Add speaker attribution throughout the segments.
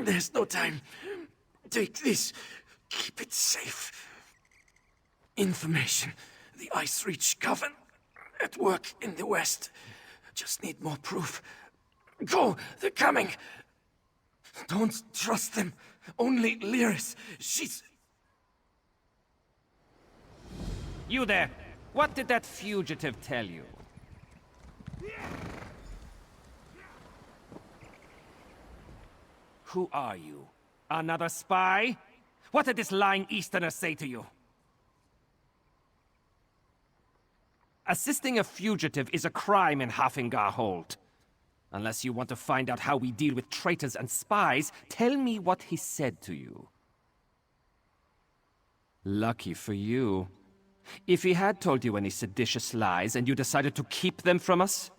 Speaker 1: There's no time. Take this. Keep it safe. Information. The Ice Reach Coven. At work in the west. Just need more proof. Go! They're coming! Don't trust them. Only Lyris. She's...
Speaker 2: You there! What did that fugitive tell you? Who are you? Another spy? What did this lying Easterner say to you? Assisting a fugitive is a crime in Hafingar-Hold. Unless you want to find out how we deal with traitors and spies, tell me what he said to you. Lucky for you. If he had told you any seditious lies and you decided to keep them from us,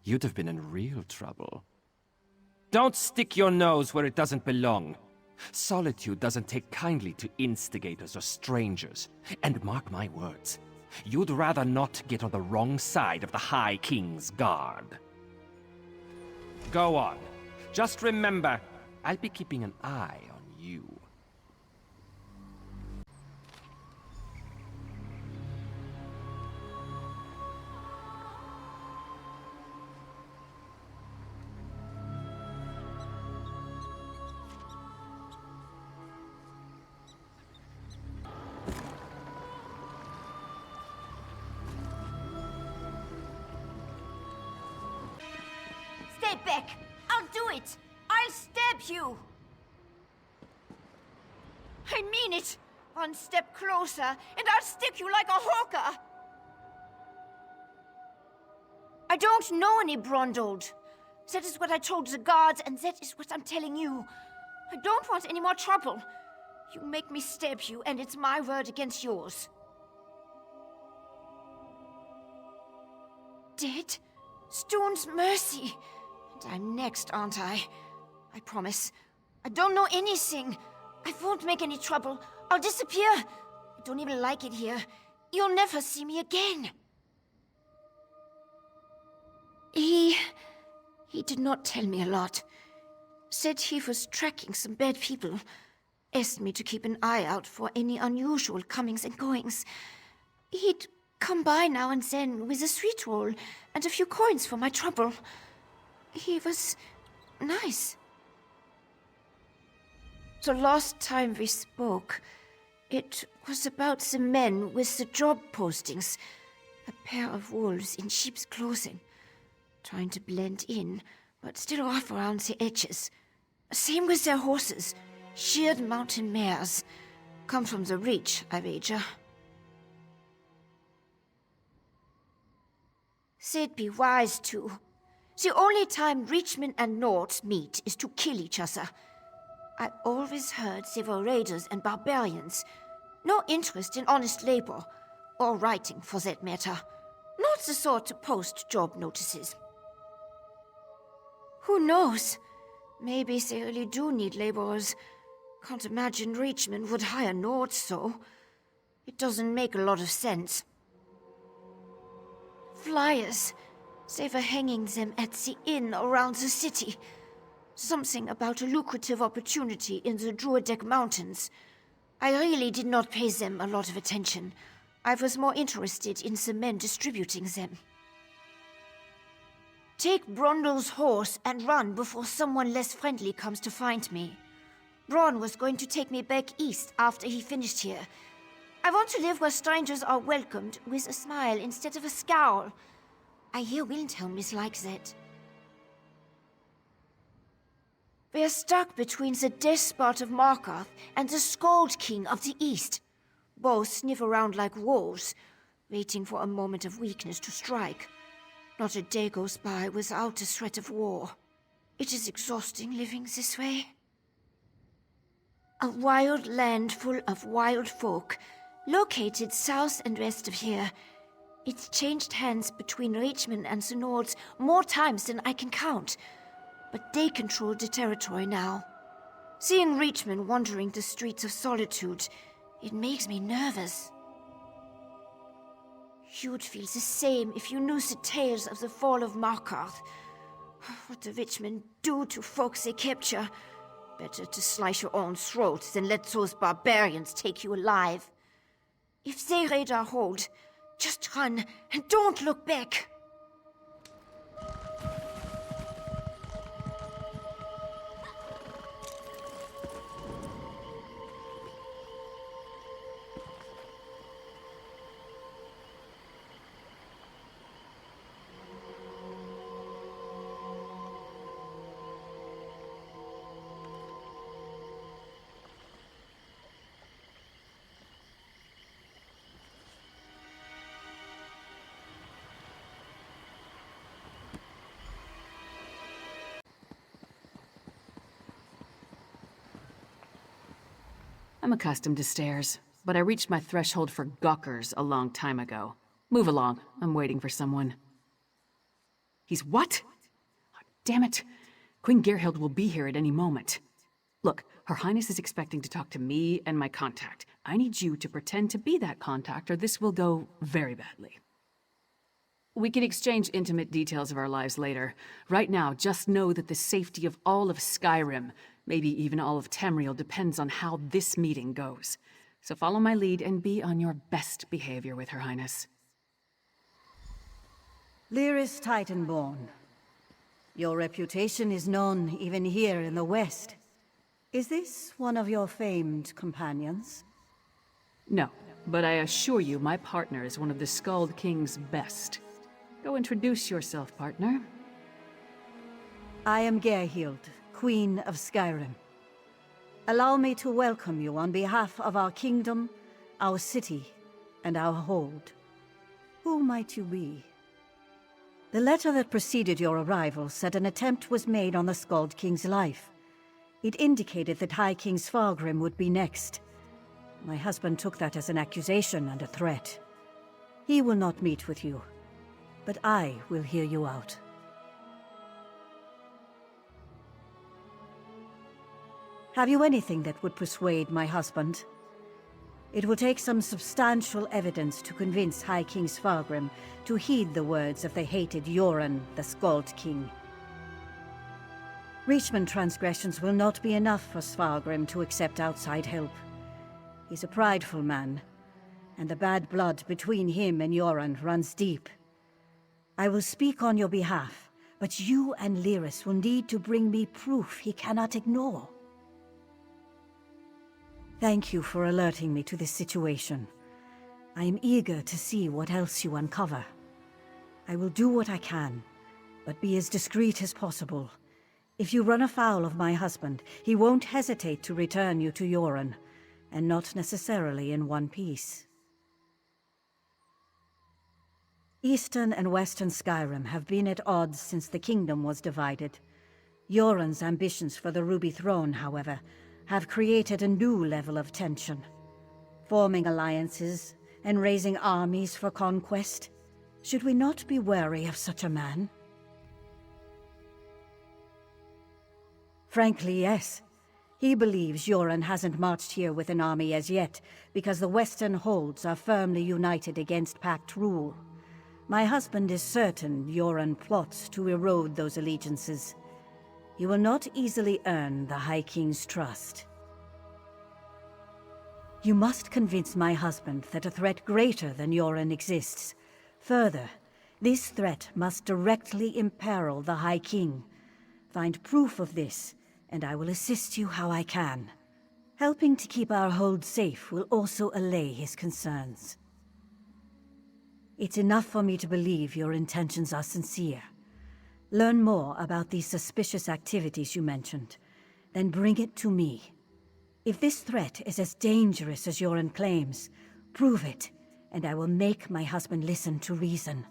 Speaker 2: you'd have been in real trouble. Don't stick your nose where it doesn't belong. Solitude doesn't take kindly to instigators or strangers. And mark my words, you'd rather not get on the wrong side of the High King's guard. Go on. Just remember, I'll be keeping an eye on you.
Speaker 3: Stay back! I'll do it! I'll stab you! I mean it! One step closer, and I'll stick you like a hawker! I don't know any Brondold. That is what I told the guards, and that is what I'm telling you. I don't want any more trouble. You make me stab you, and it's my word against yours. Dead? Stone's mercy! And I'm next, aren't I? I promise. I don't know anything. I won't make any trouble. I'll disappear. I don't even like it here. You'll never see me again. He did not tell me a lot. Said he was tracking some bad people. Asked me to keep an eye out for any unusual comings and goings. He'd come by now and then with a sweet roll and a few coins for my trouble. He was nice. The last time we spoke, it was about the men with the job postings. A pair of wolves in sheep's clothing. Trying to blend in, but still rough around the edges. Same with their horses. Sheared mountain mares. Come from the Reach, I wager. They'd be wise to. The only time Reachmen and Nords meet is to kill each other. I always heard they were raiders and barbarians. No interest in honest labor, or writing for that matter. Not the sort to post job notices. Who knows? Maybe they really do need laborers. Can't imagine Reachmen would hire Nords, so. It doesn't make a lot of sense. Flyers. They were hanging them at the inn around the city. Something about a lucrative opportunity in the Druidek Mountains. I really did not pay them a lot of attention. I was more interested in the men distributing them. Take Brondold's horse and run before someone less friendly comes to find me. Bron was going to take me back east after he finished here. I want to live where strangers are welcomed with a smile instead of a scowl. I hear Windhelm is like that. We're stuck between the despot of Markarth and the Skald King of the East. Both sniff around like wolves, waiting for a moment of weakness to strike. Not a day goes by without a threat of war. It is exhausting living this way. A wild land full of wild folk, located south and west of here. It's changed hands between Reachmen and the Nords more times than I can count. But they control the territory now. Seeing Reachmen wandering the streets of Solitude, it makes me nervous. You'd feel the same if you knew the tales of the fall of Markarth. What the Reachmen do to folks they capture. Better to slice your own throat than let those barbarians take you alive. If they raid our hold, just run and don't look back.
Speaker 4: I'm accustomed to stairs, but I reached my threshold for gawkers a long time ago. Move along. I'm waiting for someone. He's what? Oh, damn it. Queen Gerhild will be here at any moment. Look, Her Highness is expecting to talk to me and my contact. I need you to pretend to be that contact, or this will go very badly. We can exchange intimate details of our lives later. Right now, just know that the safety of all of Skyrim, maybe even all of Tamriel, depends on how this meeting goes. So follow my lead and be on your best behavior with Her Highness.
Speaker 5: Lyris Titanborn. Your reputation is known even here in the West. Is this one of your famed companions?
Speaker 4: No, but I assure you my partner is one of the Skald King's best. Go introduce yourself, partner.
Speaker 5: I am Gerhild, Queen of Skyrim. Allow me to welcome you on behalf of our kingdom, our city, and our hold. Who might you be? The letter that preceded your arrival said an attempt was made on the Skald King's life. It indicated that High King Svargrim would be next. My husband took that as an accusation and a threat. He will not meet with you, but I will hear you out. Have you anything that would persuade my husband? It will take some substantial evidence to convince High King Svargrim to heed the words of the hated Yoren, the Skald King. Reachman transgressions will not be enough for Svargrim to accept outside help. He's a prideful man, and the bad blood between him and Yoren runs deep. I will speak on your behalf, but you and Lyris will need to bring me proof he cannot ignore. Thank you for alerting me to this situation. I am eager to see what else you uncover. I will do what I can, but be as discreet as possible. If you run afoul of my husband, he won't hesitate to return you to Yoren, and not necessarily in one piece. Eastern and Western Skyrim have been at odds since the kingdom was divided. Yoren's ambitions for the Ruby Throne, however, have created a new level of tension. Forming alliances and raising armies for conquest. Should we not be wary of such a man? Frankly, yes. He believes Yoren hasn't marched here with an army as yet, because the Western holds are firmly united against Pact rule. My husband is certain Yoren plots to erode those allegiances. You will not easily earn the High King's trust. You must convince my husband that a threat greater than Yoren exists. Further, this threat must directly imperil the High King. Find proof of this, and I will assist you how I can. Helping to keep our hold safe will also allay his concerns. It's enough for me to believe your intentions are sincere. Learn more about these suspicious activities you mentioned, then bring it to me. If this threat is as dangerous as Yoren claims, prove it, and I will make my husband listen to reason.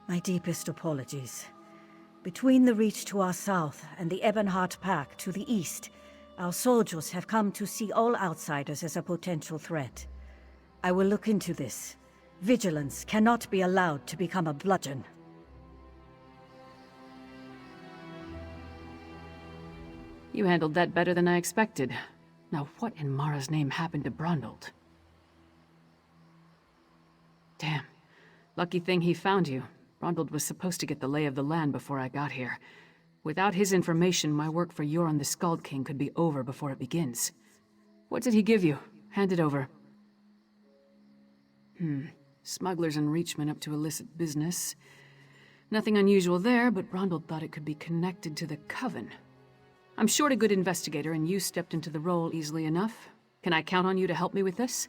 Speaker 5: My deepest apologies. Between the Reach to our south and the Ebonheart Pack to the east, our soldiers have come to see all outsiders as a potential threat. I will look into this. Vigilance cannot be allowed to become a bludgeon.
Speaker 4: You handled that better than I expected. Now what in Mara's name happened to Brondold? Damn. Lucky thing he found you. Brondold was supposed to get the lay of the land before I got here. Without his information, my work for Yoren the Skald King could be over before it begins. What did he give you? Hand it over. Smugglers and Reachmen up to illicit business. Nothing unusual there, but Brondold thought it could be connected to the Coven. I'm short a good investigator, and you stepped into the role easily enough. Can I count on you to help me with this?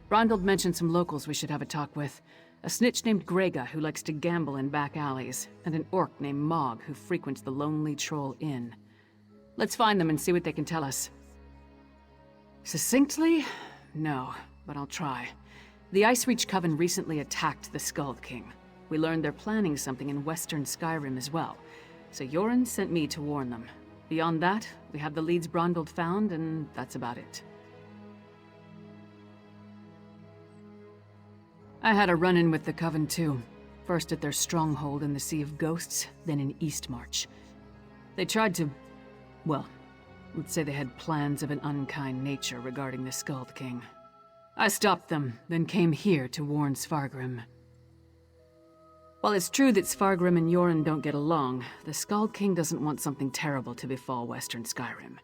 Speaker 4: Brondold mentioned some locals we should have a talk with. A snitch named Grega who likes to gamble in back alleys, and an orc named Mog who frequents the Lonely Troll Inn. Let's find them and see what they can tell us. Succinctly? No, but I'll try. The Icereach Coven recently attacked the Skald King. We learned they're planning something in western Skyrim as well, so Yoren sent me to warn them. Beyond that, we have the leads Brondold found, and that's about it. I had a run-in with the Coven too. First at their stronghold in the Sea of Ghosts, then in Eastmarch. They tried to... well, let's say they had plans of an unkind nature regarding the Skald King. I stopped them, then came here to warn Svargrim. While it's true that Svargrim and Yoren don't get along, the Skald King doesn't want something terrible to befall western Skyrim.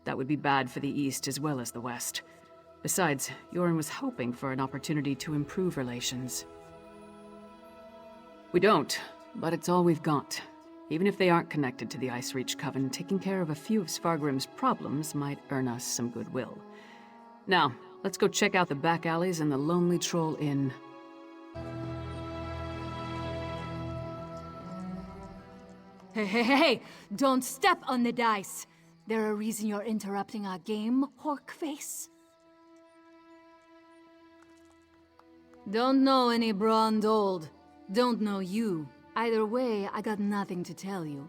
Speaker 4: That would be bad for the East as well as the West. Besides, Yoren was hoping for an opportunity to improve relations. We don't, but it's all we've got. Even if they aren't connected to the Icereach Coven, taking care of a few of Svargrim's problems might earn us some goodwill. Now, let's go check out the back alleys and the Lonely Troll Inn.
Speaker 6: Hey, don't step on the dice. There a reason you're interrupting our game, Horkface? Don't know any Brondold. Don't know you. Either way, I got nothing to tell you.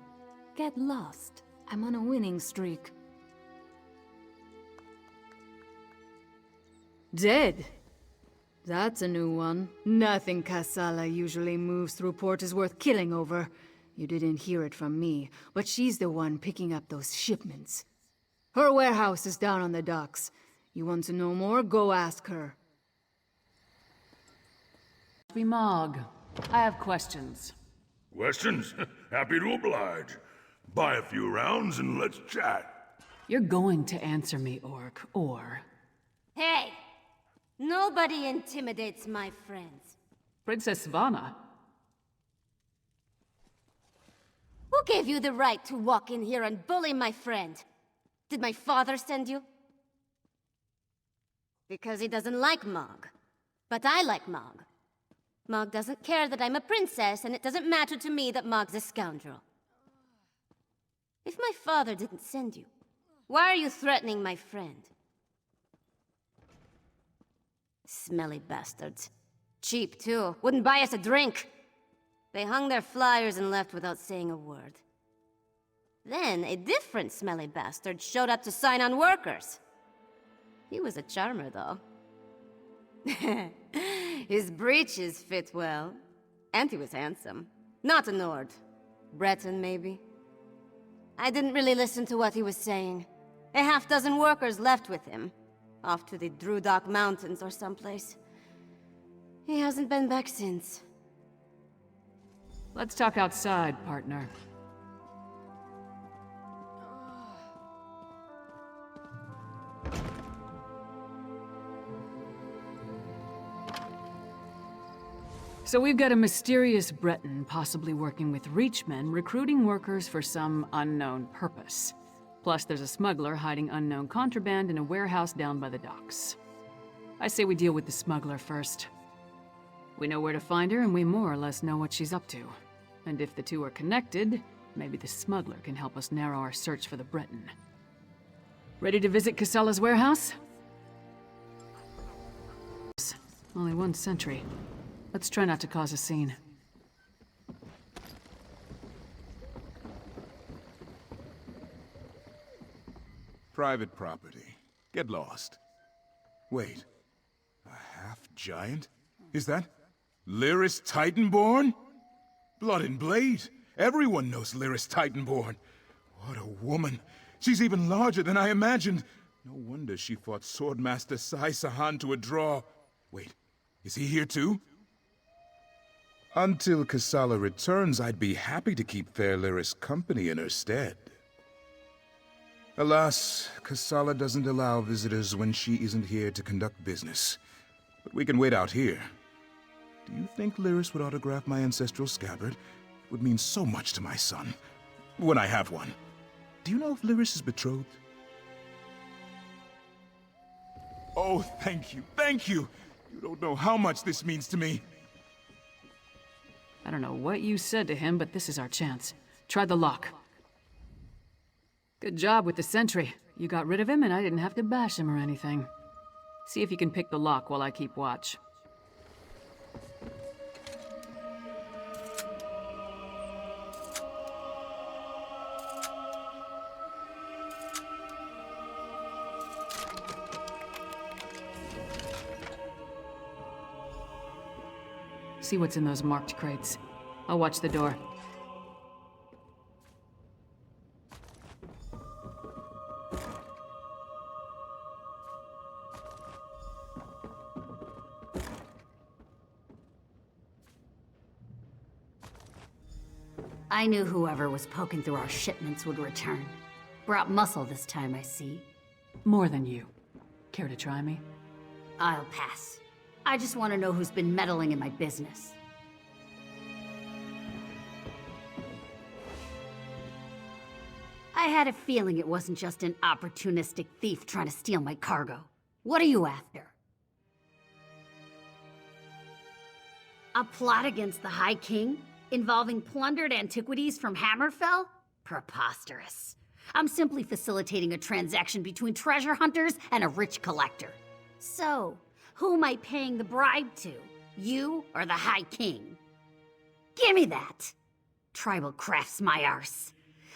Speaker 6: Get lost. I'm on a winning streak. Dead? That's a new one. Nothing Kassala usually moves through port is worth killing over. You didn't hear it from me, but she's the one picking up those shipments. Her warehouse is down on the docks. You want to know more? Go ask her.
Speaker 4: Mog, I have questions.
Speaker 7: Questions? Happy to oblige. Buy a few rounds and let's chat.
Speaker 4: You're going to answer me, Orc, or...
Speaker 8: Hey! Nobody intimidates my friends.
Speaker 4: Princess Svana.
Speaker 8: Who gave you the right to walk in here and bully my friend? Did my father send you? Because he doesn't like Mog. But I like Mog. Mog doesn't care that I'm a princess, and it doesn't matter to me that Mog's a scoundrel. If my father didn't send you, why are you threatening my friend? Smelly bastards. Cheap, too. Wouldn't buy us a drink. They hung their flyers and left without saying a word. Then, a different smelly bastard showed up to sign on workers. He was a charmer, though. His breeches fit well. And he was handsome. Not a Nord. Breton, maybe. I didn't really listen to what he was saying. A half-dozen workers left with him. Off to the Drudok Mountains or someplace. He hasn't been back since.
Speaker 4: Let's talk outside, partner. So we've got a mysterious Breton possibly working with Reachmen, recruiting workers for some unknown purpose. Plus there's a smuggler hiding unknown contraband in a warehouse down by the docks. I say we deal with the smuggler first. We know where to find her, and we more or less know what she's up to. And if the two are connected, maybe the smuggler can help us narrow our search for the Breton. Ready to visit Kassala's warehouse? Only one sentry. Let's try not to cause a scene.
Speaker 9: Private property. Get lost. Wait. A half-giant? Is that Lyris Titanborn? Blood and Blade. Everyone knows Lyris Titanborn. What a woman. She's even larger than I imagined. No wonder she fought Swordmaster Sai Sahan to a draw. Wait, is he here too? Until Kassala returns, I'd be happy to keep Fair Lyris company in her stead. Alas, Kassala doesn't allow visitors when she isn't here to conduct business. But we can wait out here. Do you think Lyris would autograph my ancestral scabbard? It would mean so much to my son. When I have one. Do you know if Lyris is betrothed? Oh, thank you, thank you! You don't know how much this means to me.
Speaker 4: I don't know what you said to him, but this is our chance. Try the lock. Good job with the sentry. You got rid of him and I didn't have to bash him or anything. See if you can pick the lock while I keep watch. See what's in those marked crates. I'll watch the door.
Speaker 10: I knew whoever was poking through our shipments would return. Brought muscle this time, I see.
Speaker 4: More than you. Care to try me?
Speaker 10: I'll pass. I just want to know who's been meddling in my business. I had a feeling it wasn't just an opportunistic thief trying to steal my cargo. What are you after? A plot against the High King? Involving plundered antiquities from Hammerfell? Preposterous. I'm simply facilitating a transaction between treasure hunters and a rich collector. So, who am I paying the bribe to? You or the High King? Gimme that! Tribal crafts my arse.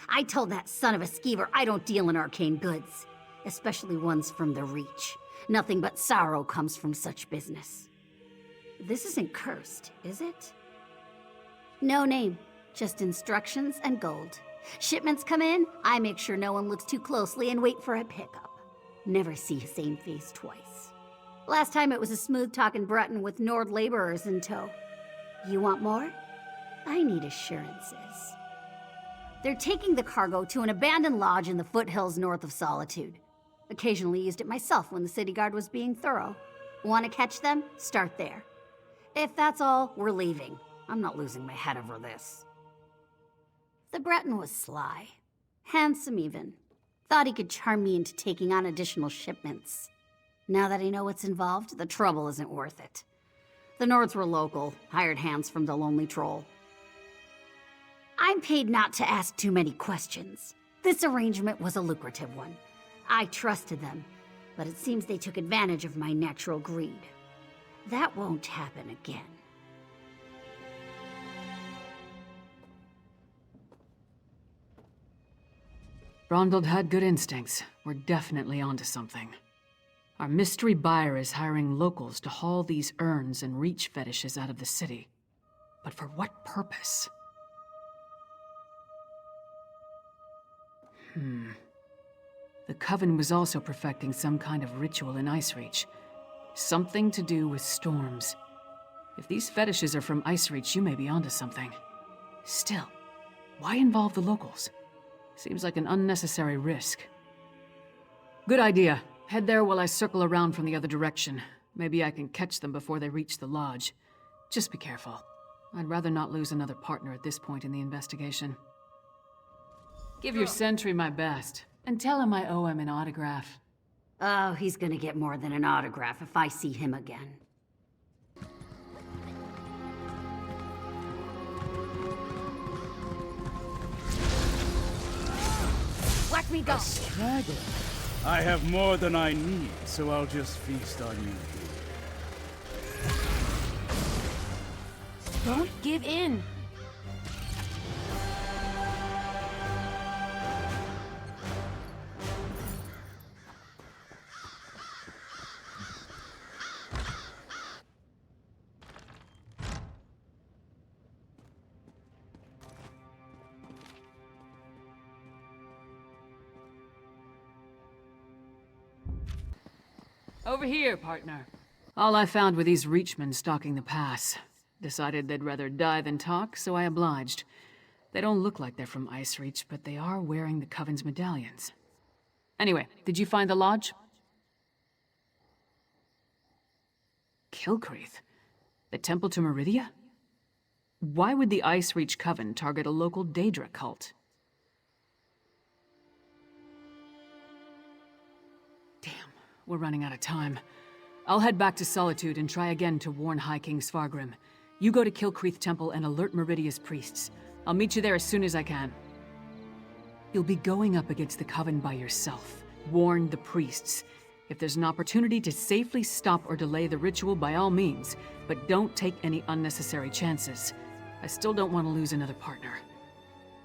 Speaker 10: I told that son of a skeever I don't deal in arcane goods, especially ones from the Reach. Nothing but sorrow comes from such business. This isn't cursed, is it? No name, just instructions and gold. Shipments come in, I make sure no one looks too closely and wait for a pickup. Never see the same face twice. Last time it was a smooth-talking Breton with Nord laborers in tow. You want more? I need assurances. They're taking the cargo to an abandoned lodge in the foothills north of Solitude. Occasionally used it myself when the city guard was being thorough. Want to catch them? Start there. If that's all, we're leaving. I'm not losing my head over this. The Breton was sly. Handsome, even. Thought he could charm me into taking on additional shipments. Now that I know what's involved, the trouble isn't worth it. The Nords were local, hired hands from the Lonely Troll. I'm paid not to ask too many questions. This arrangement was a lucrative one. I trusted them, but it seems they took advantage of my natural greed. That won't happen again.
Speaker 4: Brondold had good instincts. We're definitely onto something. Our mystery buyer is hiring locals to haul these urns and reach fetishes out of the city. But for what purpose? The Coven was also perfecting some kind of ritual in Ice Reach. Something to do with storms. If these fetishes are from Ice Reach, you may be onto something. Still, why involve the locals? Seems like an unnecessary risk. Good idea. Head there while I circle around from the other direction. Maybe I can catch them before they reach the lodge. Just be careful. I'd rather not lose another partner at this point in the investigation. Give your sentry my best, and tell him I owe him an autograph.
Speaker 10: Oh, he's gonna get more than an autograph if I see him again. Let me go!
Speaker 11: Straggler. I have more than I need, so I'll just feast on you here.
Speaker 3: Don't give in.
Speaker 4: Over here, partner. All I found were these Reachmen stalking the pass. Decided they'd rather die than talk, so I obliged. They don't look like they're from Icereach, but they are wearing the Coven's medallions. Anyway, did you find the lodge? Kilcreath? The temple to Meridia? Why would the Icereach Coven target a local Daedra cult? Damn, we're running out of time. I'll head back to Solitude and try again to warn High King Svargrim. You go to Kilcreath Temple and alert Meridia's priests. I'll meet you there as soon as I can. You'll be going up against the Coven by yourself. Warn the priests. If there's an opportunity to safely stop or delay the ritual, by all means, but don't take any unnecessary chances. I still don't want to lose another partner.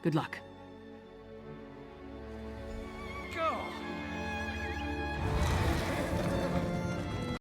Speaker 4: Good luck.